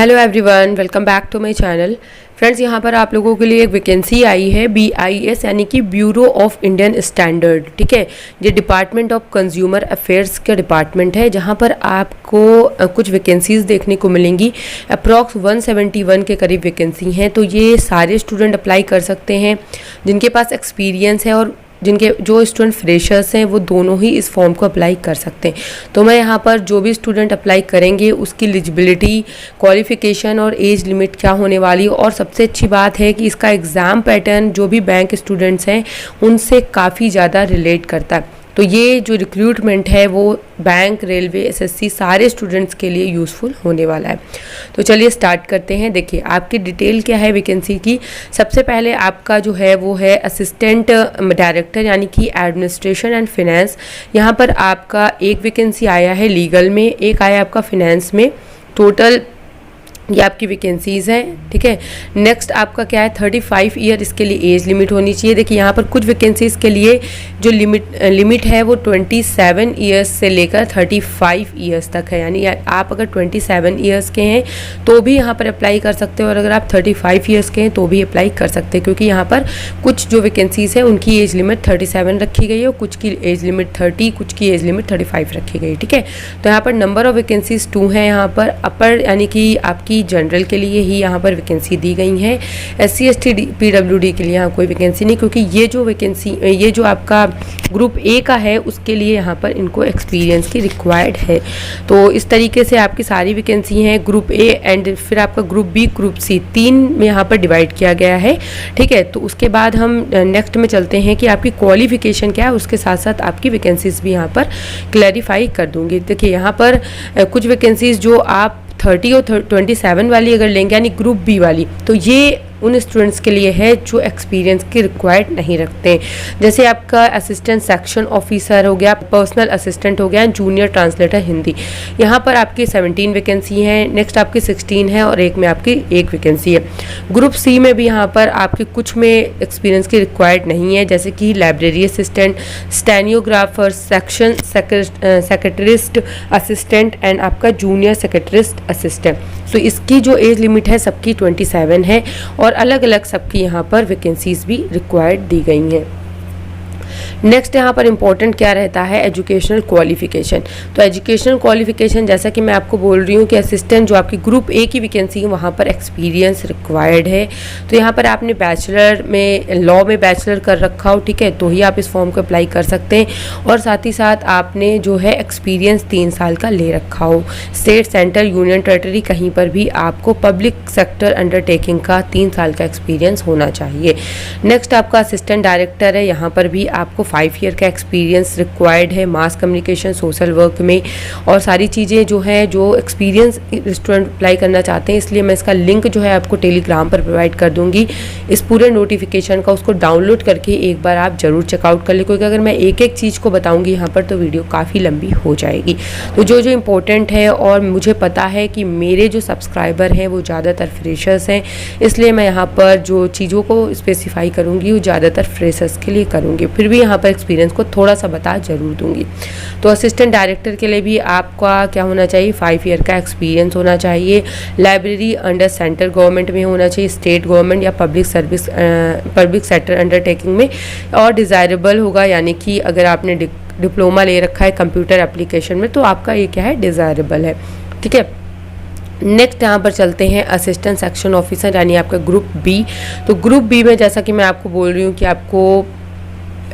Hello everyone, welcome back to my channel. Friends, यहाँ पर आप लोगों के लिए एक वैकेंसी आई है BIS यानी कि ब्यूरो ऑफ इंडियन स्टैंडर्ड। ठीक है, ये डिपार्टमेंट ऑफ कंज्यूमर अफेयर्स का डिपार्टमेंट है, जहाँ पर आपको कुछ वैकेंसीज़ देखने को मिलेंगी। अप्रॉक्स 171 के करीब वैकेंसी हैं। तो ये सारे स्टूडेंट अप्लाई कर सकते हैं जिनके पास एक्सपीरियंस है, और जो स्टूडेंट फ्रेशर्स हैं वो दोनों ही इस फॉर्म को अप्लाई कर सकते हैं। तो मैं यहाँ पर जो भी स्टूडेंट अप्लाई करेंगे उसकी एलिजिबिलिटी, क्वालिफ़िकेशन और एज लिमिट क्या होने वाली, और सबसे अच्छी बात है कि इसका एग्ज़ाम पैटर्न जो भी बैंक स्टूडेंट्स हैं उनसे काफ़ी ज़्यादा रिलेट करता है। तो ये जो रिक्रूटमेंट है वो बैंक, रेलवे, SSC सारे स्टूडेंट्स के लिए यूज़फुल होने वाला है। तो चलिए स्टार्ट करते हैं। देखिए, आपकी डिटेल क्या है वैकेंसी की। सबसे पहले आपका जो है वो है असिस्टेंट डायरेक्टर यानी कि एडमिनिस्ट्रेशन एंड फिनेंस। यहाँ पर आपका एक वैकेंसी आया है लीगल में, एक आया आपका फिनेंस में। टोटल ये आपकी वैकेंसीज़ हैं। ठीक है, नेक्स्ट आपका क्या है, 35 ईयर इसके लिए एज लिमिट होनी चाहिए। देखिए, यहाँ पर कुछ वैकेंसीज़ के लिए जो लिमिट है वो 27 ईयर्स से लेकर 35 ईयर्स तक है। यानी आप अगर 27 ईयर्स के हैं तो भी यहाँ पर अप्लाई कर सकते हो, और अगर आप 35 ईयर्स के हैं तो भी अप्लाई कर सकते हैं, क्योंकि यहाँ पर कुछ जो वैकेंसीज़ हैं उनकी एज लिमिट 37 रखी गई है, और कुछ की एज लिमिट 30, कुछ की एज लिमिट 35 रखी गई। ठीक है, तो यहाँ पर नंबर ऑफ वैकेंसीज 2 हैं। यहाँ पर अपर यानी कि आपकी जनरल के लिए ही यहाँ पर वैकेंसी दी गई है। SC ST PWD के लिए यहाँ कोई वैकेंसी नहीं, क्योंकि ये जो आपका ग्रुप A का है उसके लिए यहाँ पर इनको एक्सपीरियंस की रिक्वायर्ड है। तो इस तरीके से आपकी सारी वैकेंसी हैं ग्रुप A, एंड फिर आपका ग्रुप B, ग्रुप C 3 में यहाँ पर डिवाइड किया गया है। ठीक है, तो उसके बाद हम नेक्स्ट में चलते हैं कि आपकी क्वालिफिकेशन क्या है, उसके साथ साथ आपकी वैकेंसीज भी यहाँ पर क्लैरिफाई कर दूंगी। देखिए, यहाँ पर कुछ वैकेंसीज जो आप 30 और 27 वाली अगर लेंगे यानी ग्रुप B वाली, तो ये उन स्टूडेंट्स के लिए है जो एक्सपीरियंस की रिक्वायर्ड नहीं रखते। जैसे आपका असिस्टेंट सेक्शन ऑफिसर हो गया, पर्सनल असिस्टेंट हो गया, जूनियर ट्रांसलेटर हिंदी। यहाँ पर आपकी 17 वैकेंसी है, नेक्स्ट आपकी 16 है, और एक में आपकी एक वैकेंसी है। ग्रुप C में भी यहाँ पर आपके कुछ में एक्सपीरियंस की रिक्वायर्ड नहीं है, जैसे कि library assistant, stenographer, section secretariat assistant and आपका जूनियर सेक्रेटरिस्ट असिस्टेंट। तो इसकी जो एज लिमिट है सबकी 27 है, और अलग अलग सबकी यहाँ पर वैकेंसीज भी रिक्वायर्ड दी गई हैं। नेक्स्ट यहाँ पर इंपॉर्टेंट क्या रहता है, एजुकेशनल क्वालिफिकेशन। तो एजुकेशनल क्वालिफिकेशन, जैसा कि मैं आपको बोल रही हूँ कि असिस्टेंट जो आपकी ग्रुप A की वैकेंसी है वहाँ पर एक्सपीरियंस रिक्वायर्ड है। तो यहाँ पर आपने बैचलर में, लॉ में बैचलर कर रखा हो, ठीक है, तो ही आप इस फॉर्म को अप्लाई कर सकते हैं। और साथ ही साथ आपने जो है एक्सपीरियंस 3 साल का ले रखा हो। स्टेट, सेंटर, यूनियन टेरेटरी कहीं पर भी आपको पब्लिक सेक्टर अंडरटेकिंग का 3 साल का एक्सपीरियंस होना चाहिए। नेक्स्ट आपका असिस्टेंट डायरेक्टर है, यहाँ पर भी आपको 5 ईयर का एक्सपीरियंस रिक्वायर्ड है, मास कम्युनिकेशन, सोशल वर्क में, और सारी चीज़ें जो है जो एक्सपीरियंस स्टूडेंट अप्लाई करना चाहते हैं। इसलिए मैं इसका लिंक जो है आपको टेलीग्राम पर प्रोवाइड कर दूंगी। इस पूरे नोटिफिकेशन का उसको डाउनलोड करके एक बार आप ज़रूर चेकआउट कर ले, क्योंकि अगर मैं एक एक चीज़ को बताऊँगी यहाँ पर तो वीडियो काफ़ी लंबी हो जाएगी। तो जो जो इम्पोर्टेंट है, और मुझे पता है कि मेरे जो सब्सक्राइबर हैं वो ज़्यादातर फ्रेशर्स हैं, इसलिए मैं यहाँ पर जो चीज़ों को स्पेसिफाई करूँगी वो ज़्यादातर फ्रेशर्स के लिए करूँगी। फिर भी यहाँ पर एक्सपीरियंस को थोड़ा सा बता जरूर दूंगी। तो असिस्टेंट डायरेक्टर के लिए भी आपका क्या होना चाहिए, 5 ईयर का एक्सपीरियंस होना चाहिए। लाइब्रेरी अंडर सेंट्रल गवर्नमेंट में होना चाहिए, स्टेट गवर्नमेंट या पब्लिक सेक्टर अंडरटेकिंग में, और डिज़ायरेबल होगा, यानी कि अगर आपने डिप्लोमा ले रखा है कंप्यूटर एप्लीकेशन में तो आपका ये क्या है, डिज़ायरेबल है। ठीक है, नेक्स्ट यहाँ पर चलते हैं असिस्टेंट सेक्शन ऑफिसर यानी आपका ग्रुप B। तो ग्रुप B में जैसा कि मैं आपको बोल रही हूँ कि आपको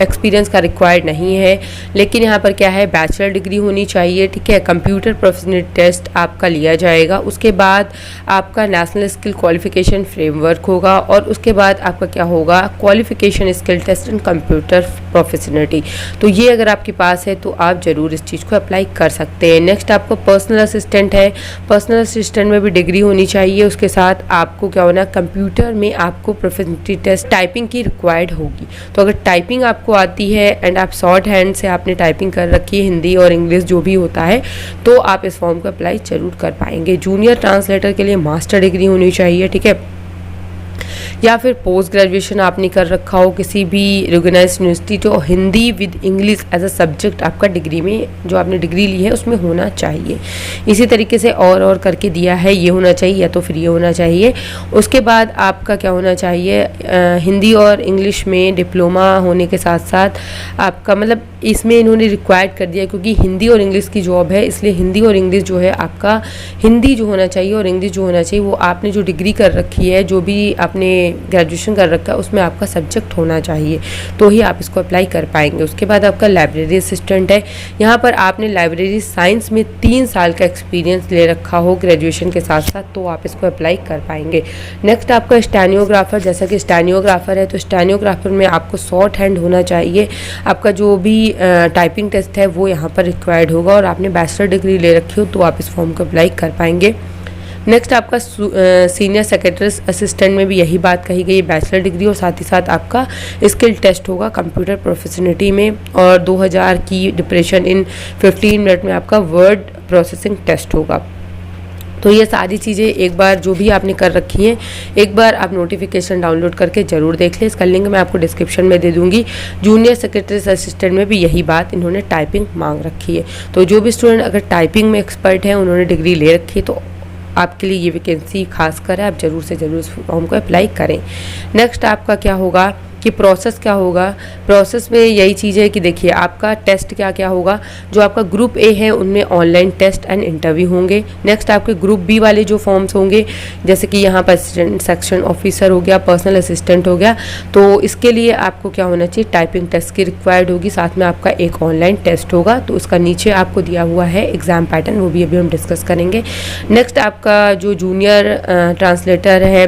एक्सपीरियंस का रिक्वायर्ड नहीं है, लेकिन यहाँ पर क्या है, बैचलर डिग्री होनी चाहिए। ठीक है, कंप्यूटर प्रोफेशनल टेस्ट आपका लिया जाएगा, उसके बाद आपका नेशनल स्किल क्वालिफिकेशन फ्रेमवर्क होगा, और उसके बाद आपका क्या होगा, qualification skill test and computer professionality. तो ये अगर आपके पास है तो आप ज़रूर इस चीज़ को अप्लाई कर सकते हैं। नेक्स्ट आपको पर्सनल असिस्टेंट है, पर्सनल असिस्टेंट में भी डिग्री होनी चाहिए, उसके साथ आपको क्या होना, कंप्यूटर में आपको प्रोफेशनलिटी टेस्ट, टाइपिंग की रिक्वायर्ड होगी। तो अगर टाइपिंग आपको आती है एंड आप शॉर्ट हैंड से आपने टाइपिंग कर रखी है, हिंदी और इंग्लिश जो भी होता है, तो आप इस फॉर्म को अप्लाई जरूर कर पाएंगे। जूनियर ट्रांसलेटर के लिए मास्टर डिग्री होनी चाहिए। ठीक है, या फिर पोस्ट ग्रेजुएशन आपने कर रखा हो किसी भी रिकॉग्नाइज्ड यूनिवर्सिटी, तो Hindi with English as a subject आपका डिग्री में जो आपने डिग्री ली है उसमें होना चाहिए। इसी तरीके से और करके दिया है, ये होना चाहिए या तो फिर ये होना चाहिए। उसके बाद आपका क्या होना चाहिए, हिंदी और इंग्लिश में डिप्लोमा होने के साथ साथ आपका मतलब इसमें इन्होंने रिक्वायर्ड कर दिया क्योंकि हिंदी और इंग्लिश की जॉब है, इसलिए हिंदी और इंग्लिश जो है आपका हिंदी जो होना चाहिए और इंग्लिश जो होना चाहिए वो आपने जो डिग्री कर रखी है, जो भी आपने ग्रेजुएशन कर रखा है उसमें आपका सब्जेक्ट होना चाहिए, तो ही आप इसको अप्लाई कर पाएंगे। उसके बाद आपका लाइब्रेरी असिस्टेंट है, यहाँ पर आपने लाइब्रेरी साइंस में 3 साल का एक्सपीरियंस ले रखा हो ग्रेजुएशन के साथ साथ, तो आप इसको अप्लाई कर पाएंगे। नेक्स्ट आपका स्टेनोग्राफर, जैसा कि स्टेनोग्राफर है तो स्टेनोग्राफर में आपको शॉर्ट हैंड होना चाहिए। आपका जो भी टाइपिंग टेस्ट है वो यहाँ पर रिक्वायर्ड होगा और आपने बैचलर डिग्री ले रखी हो तो आप इस फॉर्म को अप्लाई कर पाएंगे। नेक्स्ट आपका सीनियर सेक्रेटरी असिस्टेंट में भी यही बात कही गई, बैचलर डिग्री और साथ ही साथ आपका स्किल टेस्ट होगा कंप्यूटर प्रोफेशनलिटी में, और 2000 की डिप्रेशन इन 15 मिनट में आपका वर्ड प्रोसेसिंग टेस्ट होगा। तो ये सारी चीज़ें एक बार जो भी आपने कर रखी हैं एक बार आप नोटिफिकेशन डाउनलोड करके ज़रूर देख लें, इसका लिंक मैं आपको डिस्क्रिप्शन में दे दूंगी। जूनियर सेक्रेटरी असिस्टेंट में भी यही बात इन्होंने टाइपिंग मांग रखी है, तो जो भी स्टूडेंट अगर टाइपिंग में एक्सपर्ट है उन्होंने डिग्री ले रखी है तो आपके लिए ये वैकेंसी खास कर है, आप ज़रूर से ज़रूर इस फॉर्म को अप्लाई करें। नेक्स्ट आपका क्या होगा कि प्रोसेस क्या होगा, प्रोसेस में यही चीज़ है कि देखिए आपका टेस्ट क्या क्या होगा। जो आपका ग्रुप ए है उनमें ऑनलाइन टेस्ट एंड इंटरव्यू होंगे। नेक्स्ट आपके ग्रुप बी वाले जो फॉर्म्स होंगे जैसे कि यहाँ पर सेक्शन ऑफिसर हो गया, पर्सनल असिस्टेंट हो गया, तो इसके लिए आपको क्या होना चाहिए, टाइपिंग टेस्ट की रिक्वायर्ड होगी, साथ में आपका एक ऑनलाइन टेस्ट होगा। तो उसका नीचे आपको दिया हुआ है एग्ज़ाम पैटर्न, वो भी अभी हम डिस्कस करेंगे। नेक्स्ट आपका जो जूनियर ट्रांसलेटर है,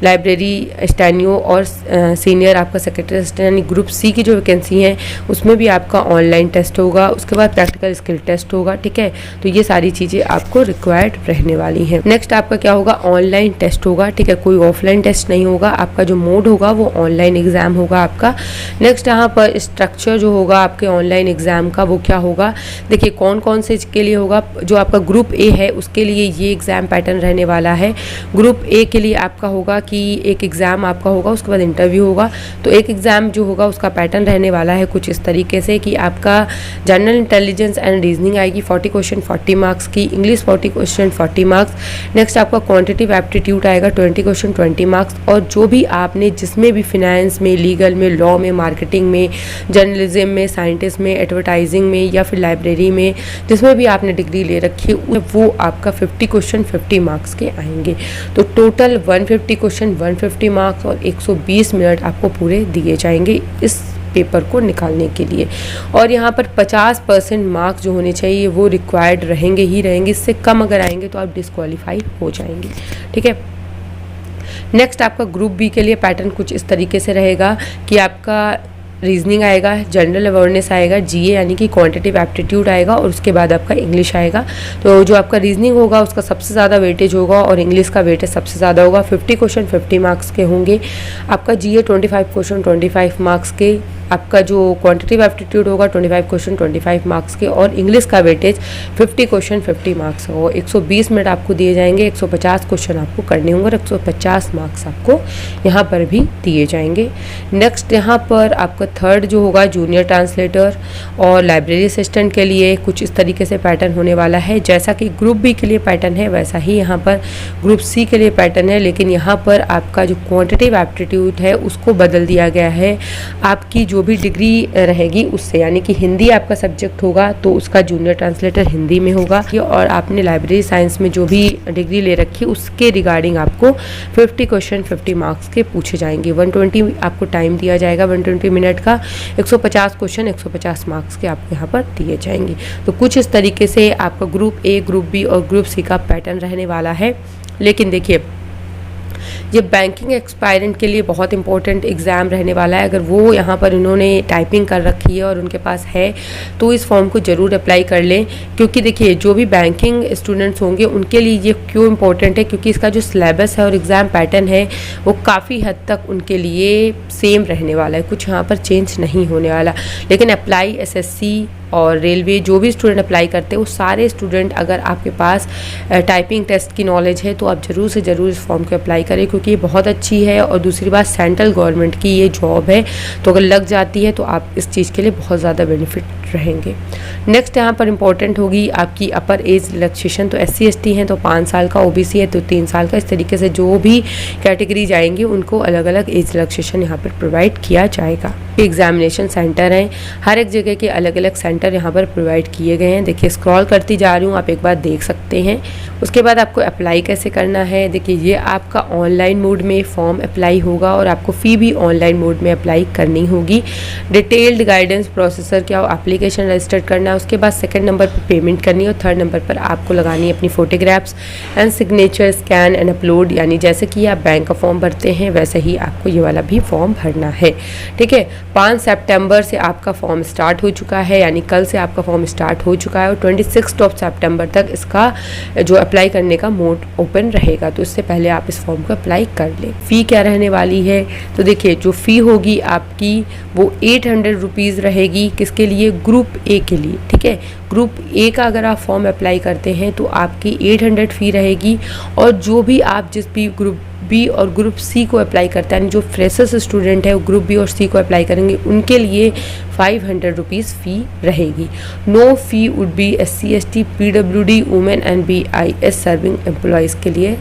लाइब्रेरी स्टैनियो और सीनियर आपका सेक्रेटरी असिस्टेंट यानी ग्रुप सी की जो वैकेंसी है उसमें भी आपका ऑनलाइन टेस्ट होगा, उसके बाद प्रैक्टिकल स्किल टेस्ट होगा, ठीक है। तो ये सारी चीज़ें आपको रिक्वायर्ड रहने वाली हैं। नेक्स्ट आपका क्या होगा, ऑनलाइन टेस्ट होगा, ठीक है, कोई ऑफलाइन टेस्ट नहीं होगा, आपका जो मोड होगा वो ऑनलाइन एग्जाम होगा आपका। नेक्स्ट यहाँ पर स्ट्रक्चर जो होगा आपके ऑनलाइन एग्जाम का वो क्या होगा, देखिए कौन कौन से के लिए होगा। जो आपका ग्रुप ए है उसके लिए ये एग्ज़ाम पैटर्न रहने वाला है। ग्रुप ए के लिए आपका होगा कि एक एग्ज़ाम आपका होगा, उसके बाद इंटरव्यू होगा। तो एक एग्ज़ाम जो होगा उसका पैटर्न रहने वाला है कुछ इस तरीके से कि आपका जनरल इंटेलिजेंस एंड रीजनिंग आएगी 40 क्वेश्चन 40 मार्क्स की, इंग्लिश 40 क्वेश्चन 40 मार्क्स। नेक्स्ट आपका क्वांटिटेटिव एप्टीट्यूड आएगा 20 क्वेश्चन 20 मार्क्स। और जो भी आपने जिसमें भी फिनेंस में, लीगल में, लॉ में, मार्केटिंग में, जर्नलिज्म में, साइंटिस्ट में, एडवर्टाइजिंग में या फिर लाइब्रेरी में जिसमें भी आपने डिग्री ले रखी है वो आपका 50 क्वेश्चन 50 मार्क्स के आएंगे। तो टोटल 150 क्वेश्चन 150 मार्क्स और 120 मिनट आपको पूरे दिए जाएंगे इस पेपर को निकालने के लिए। और यहाँ पर 50% मार्क्स जो होने चाहिए वो रिक्वायर्ड रहेंगे ही रहेंगे, इससे कम अगर आएंगे तो आप डिस्क्वालीफाई हो जाएंगे, ठीक है। नेक्स्ट आपका ग्रुप बी के लिए पैटर्न कुछ इस तरीके से रहेगा कि आपका रीजनिंग आएगा, जनरल अवेयरनेस आएगा, जीए यानी कि क्वांटिटेटिव एप्टीट्यूड आएगा और उसके बाद आपका इंग्लिश आएगा। तो जो आपका रीजनिंग होगा उसका सबसे ज़्यादा वेटेज होगा और इंग्लिश का वेटेज सबसे ज़्यादा होगा। 50 क्वेश्चन 50 मार्क्स के होंगे। आपका जीए 25 क्वेश्चन 25 मार्क्स के, आपका जो क्वांटिटेटिव एप्टीट्यूड होगा 25 क्वेश्चन 25 मार्क्स के और इंग्लिश का वेटेज 50 क्वेश्चन 50 मार्क्स होगा। 120 मिनट आपको दिए जाएंगे, 150 क्वेश्चन आपको करने होंगे और 150 मार्क्स आपको यहाँ पर भी दिए जाएंगे। नेक्स्ट यहाँ पर आपका थर्ड जो होगा जूनियर ट्रांसलेटर और लाइब्रेरी असिस्टेंट के लिए कुछ इस तरीके से पैटर्न होने वाला है। जैसा कि ग्रुप बी के लिए पैटर्न है वैसा ही यहाँ पर ग्रुप सी के लिए पैटर्न है, लेकिन यहाँ पर आपका जो क्वांटिटेटिव एप्टीट्यूड है उसको बदल दिया गया है आपकी जो भी डिग्री रहेगी उससे, यानी कि हिंदी आपका सब्जेक्ट होगा तो उसका जूनियर ट्रांसलेटर हिंदी में होगा। और आपने लाइब्रेरी साइंस में जो भी डिग्री ले रखी उसके रिगार्डिंग आपको 50 क्वेश्चन 50 मार्क्स के पूछे जाएंगे। 120 आपको टाइम दिया जाएगा 120 मिनट का, 150 क्वेश्चन 150 मार्क्स के आपको यहाँ पर दिए जाएंगे। तो कुछ इस तरीके से आपका ग्रुप ए, ग्रुप बी और ग्रुप सी का पैटर्न रहने वाला है। लेकिन देखिए ये बैंकिंग एक्सपायरेंट के लिए बहुत इंपॉर्टेंट एग्ज़ाम रहने वाला है। अगर वो यहाँ पर इन्होंने टाइपिंग कर रखी है और उनके पास है तो इस फॉर्म को ज़रूर अप्लाई कर लें, क्योंकि देखिए जो भी बैंकिंग स्टूडेंट्स होंगे उनके लिए ये क्यों इम्पोर्टेंट है, क्योंकि इसका जो सिलेबस है और एग्ज़ाम पैटर्न है वो काफ़ी हद तक उनके लिए सेम रहने वाला है, कुछ यहाँ पर चेंज नहीं होने वाला। लेकिन अप्लाई एसएससी और रेलवे जो भी स्टूडेंट अप्लाई करते हैं वो सारे स्टूडेंट अगर आपके पास टाइपिंग टेस्ट की नॉलेज है तो आप ज़रूर से ज़रूर इस फॉर्म को अप्लाई करें, क्योंकि क्योंकि ये बहुत अच्छी है और दूसरी बात सेंट्रल गवर्नमेंट की ये जॉब है, तो अगर लग जाती है तो आप इस चीज़ के लिए बहुत ज़्यादा बेनिफिट रहेंगे। नेक्स्ट यहाँ पर इंपॉर्टेंट होगी आपकी अपर एज रिलैक्सेशन। तो SC/ST हैं तो 5 साल का, OBC है तो 3 साल का। इस तरीके से जो भी कैटेगरी जाएंगे उनको अलग अलग एज रिलैक्सेशन यहाँ पर प्रोवाइड किया जाएगा। एग्जामिनेशन सेंटर हैं, हर एक जगह के अलग अलग सेंटर यहाँ पर प्रोवाइड किए गए हैं। देखिए स्क्रॉल करती जा रही हूँ, आप एक बार देख सकते हैं। उसके बाद आपको अप्लाई कैसे करना है, देखिए ये आपका ऑनलाइन मोड में फॉर्म अप्लाई होगा और आपको फ़ी भी ऑनलाइन मोड में अप्लाई करनी होगी। डिटेल्ड गाइडेंस प्रोसेसर क्या हो, एप्लीकेशन रजिस्टर करना है, उसके बाद सेकंड नंबर पर पेमेंट करनी है और थर्ड नंबर पर आपको लगानी है अपनी photographs and signature, scan and upload. यानी जैसे कि आप बैंक का फॉर्म भरते हैं वैसे ही आपको ये वाला भी फॉर्म भरना है। ठीक है, 5 सितंबर से आपका फॉर्म स्टार्ट हो चुका है, यानी कल से आपका फॉर्म स्टार्ट हो चुका है और 26 सितंबर तक इसका जो अप्लाई करने का मोड ओपन रहेगा। तो इससे पहले आप इस फॉर्म को अप्लाई कर लें। फ़ी क्या रहने वाली है, तो देखिए जो फ़ी होगी आपकी वो 800 रुपीज़ रहेगी। किसके लिए, ग्रुप ए के लिए। ठीक है, ग्रुप ए का अगर आप फॉर्म अप्लाई करते हैं तो आपकी 800 फ़ी रहेगी और जो भी आप जिस भी ग्रुप बी और ग्रुप सी को अप्लाई करते हैं, जो फ्रेशर्स स्टूडेंट है वो ग्रुप बी और सी को अप्लाई करेंगे उनके लिए 500 रुपीज़ फ़ी रहेगी। No fee would be SC/ST, PWD, women and BIS serving employees के लिए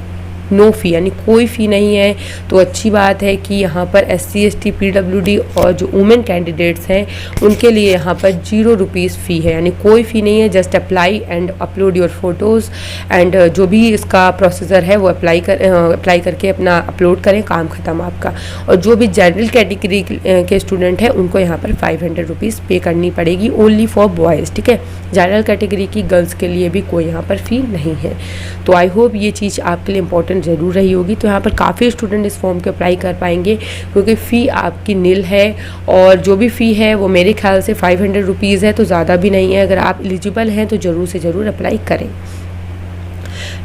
नो फ़ी, यानी कोई फ़ी नहीं है। तो अच्छी बात है कि यहाँ पर SC/ST, PWD और जो वुमेन कैंडिडेट्स हैं उनके लिए यहाँ पर 0 रुपीज़ फ़ी है, यानी कोई फ़ी नहीं है। Just apply and upload your photos and जो भी इसका प्रोसीजर है वो अप्लाई करके अपना अपलोड करें, काम ख़त्म आपका। और जो भी जनरल कैटेगरी के स्टूडेंट हैं उनको यहाँ पर 500 रुपीज़ पे करनी पड़ेगी, ओनली फॉर बॉयज़। ठीक है, जनरल कैटेगरी की गर्ल्स के लिए भी कोई यहाँ पर फ़ी नहीं है। तो आई होप ये चीज़ आपके लिए इंपॉर्टेंट ज़रूर रही होगी। तो यहाँ पर काफ़ी स्टूडेंट इस फॉर्म के अप्लाई कर पाएंगे क्योंकि फ़ी आपकी निल है और जो भी फ़ी है वो मेरे ख्याल से 500 रुपीज़ है, तो ज़्यादा भी नहीं है। अगर आप एलिजिबल हैं तो ज़रूर से ज़रूर अप्लाई करें।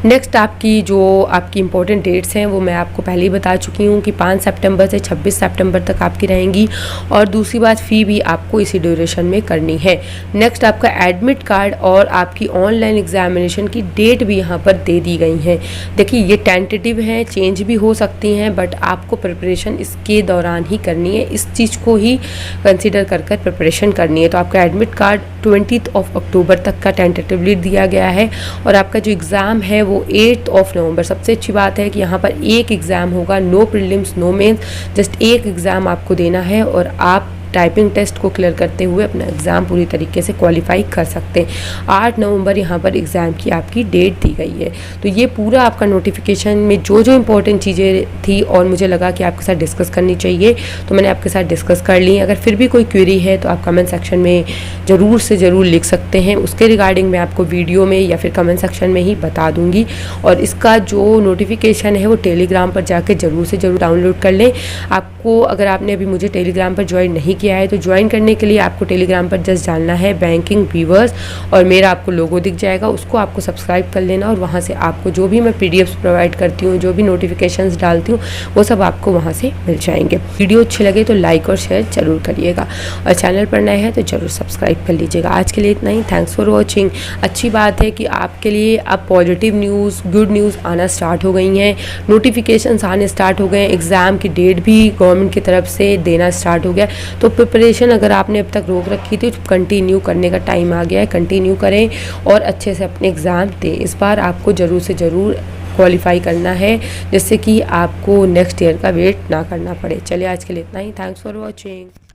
नेक्स्ट आपकी जो आपकी इंपॉर्टेंट डेट्स हैं वो मैं आपको पहले ही बता चुकी हूँ कि 5 सितंबर से 26 सितंबर तक आपकी रहेंगी और दूसरी बात फ़ी भी आपको इसी ड्यूरेशन में करनी है। नेक्स्ट आपका एडमिट कार्ड और आपकी ऑनलाइन एग्जामिनेशन की डेट भी यहाँ पर दे दी गई हैं। देखिए ये टेंटेटिव हैं, चेंज भी हो सकती हैं, बट आपको प्रिपरेशन इसके दौरान ही करनी है, इस चीज़ को ही कंसिडर कर प्रिपरेशन करनी है। तो आपका एडमिट कार्ड 20 अक्टूबर तक का टेंटेटिवली दिया गया है और आपका जो एग्ज़ाम है वो 8 नवंबर। सबसे अच्छी बात है कि यहाँ पर एक एग्ज़ाम होगा, no prelims no mains, just एक एग्ज़ाम आपको देना है और आप टाइपिंग टेस्ट को क्लियर करते हुए अपना एग्ज़ाम पूरी तरीके से क्वालिफाई कर सकते हैं। 8 नवंबर यहाँ पर एग्ज़ाम की आपकी डेट दी गई है। तो ये पूरा आपका नोटिफिकेशन में जो जो इंपॉर्टेंट चीज़ें थी और मुझे लगा कि आपके साथ डिस्कस करनी चाहिए तो मैंने आपके साथ डिस्कस कर ली। अगर फिर भी कोई क्वेरी है तो आप कमेंट सेक्शन में ज़रूर से ज़रूर लिख सकते हैं, उसके रिगार्डिंग मैं आपको वीडियो में या फिर कमेंट सेक्शन में ही बता दूँगी। और इसका जो नोटिफिकेशन है वो टेलीग्राम पर जाके ज़रूर से ज़रूर डाउनलोड कर लें। आपको अगर आपने अभी मुझे टेलीग्राम पर ज्वाइन नहीं किया है तो ज्वाइन करने के लिए आपको टेलीग्राम पर जस्ट डालना है बैंकिंग व्यूवर्स और मेरा आपको लोगो दिख जाएगा, उसको आपको सब्सक्राइब कर लेना और वहाँ से आपको जो भी मैं PDFs प्रोवाइड करती हूँ, जो भी नोटिफिकेशंस डालती हूँ वो सब आपको वहाँ से मिल जाएंगे। वीडियो अच्छे लगे तो लाइक और शेयर ज़रूर करिएगा और चैनल पर नए हैं तो ज़रूर सब्सक्राइब कर लीजिएगा। आज के लिए इतना ही, थैंक्स फॉर वॉचिंग। अच्छी बात है कि आपके लिए अब पॉजिटिव न्यूज़, गुड न्यूज़ आना स्टार्ट हो गई हैं, नोटिफिकेशंस आने स्टार्ट हो गए, एग्ज़ाम की डेट भी गवर्नमेंट की तरफ से देना स्टार्ट हो गया। तो प्रिपरेशन अगर आपने अब तक रोक रखी थी तो कंटिन्यू करने का टाइम आ गया है, कंटिन्यू करें और अच्छे से अपने एग्ज़ाम दें। इस बार आपको ज़रूर से ज़रूर क्वालिफाई करना है जिससे कि आपको नेक्स्ट ईयर का वेट ना करना पड़े। चलिए आज के लिए इतना ही, थैंक्स फॉर वॉचिंग।